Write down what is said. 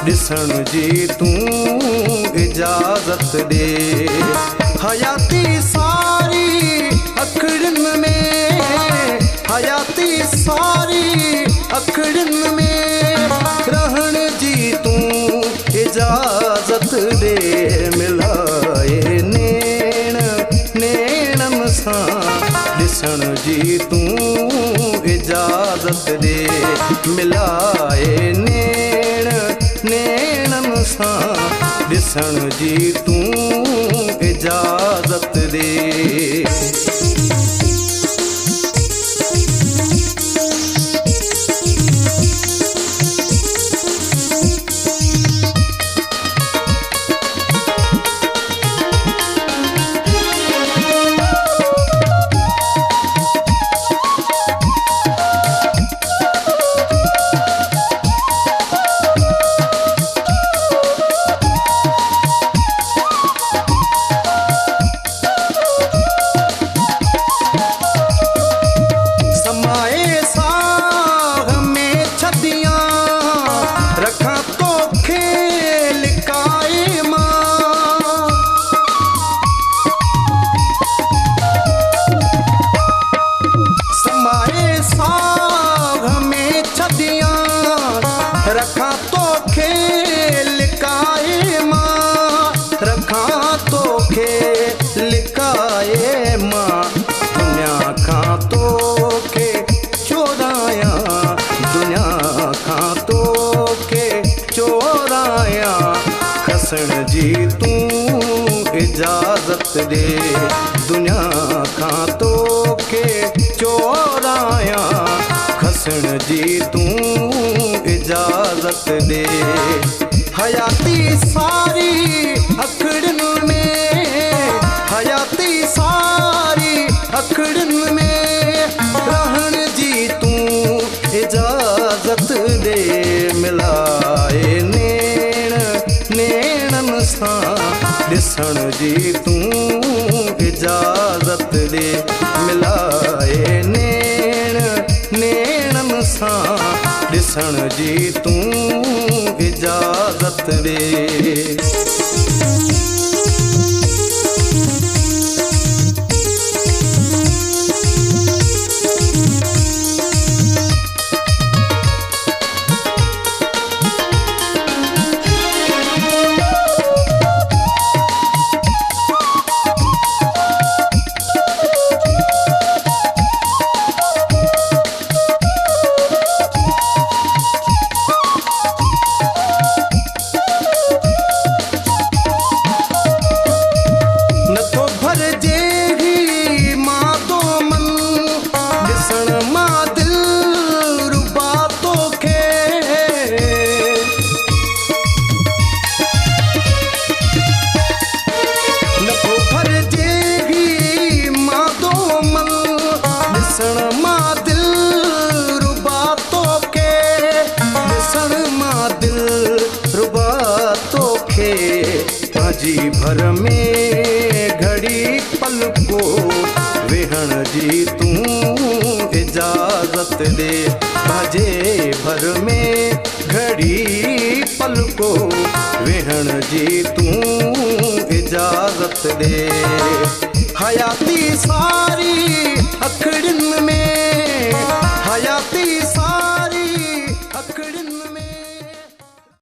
ॾिसण जी तूं इजाज़त ॾे। हयाती सारी अखड़ियुनि में, हयाती सारी अखड़ियुनि में रहण जी तूं इजाज़त ॾे। मिलाए नेण नेणनि सां ॾिसण जी तूं इजाज़त ॾे। मिलाए नेण नेणनि सां ॾिसण जी तूं इजाज़त ॾे। रखा तो खेल काए मां, रखा तो खेल काए मां। दुनिया खां तो के चोराया, दुनिया खां तो के चोराया। खसण जी तूं इजाज़त ॾे। दुनिया खां तो के चोराया। खसण जी तूं इजाज़त ॾे। हयाती सारी अखड़ियुनि में, हयाती सारी अखड़ियुनि में रहण जी तूं इजाज़त ॾे। मिलाए नेण नेणनि सां ॾिसण जी तूं इजाज़त ॾे। मिलाए नेण नेणनि सां ॾिसण जी तूं इजाज़त ॾे। जी भर में घड़ी पल को वेहण जी तूं इजाज़त ॾे। बाजे भर में घड़ी पल को वेहण जी तूं इजाज़त ॾे। हयाती सा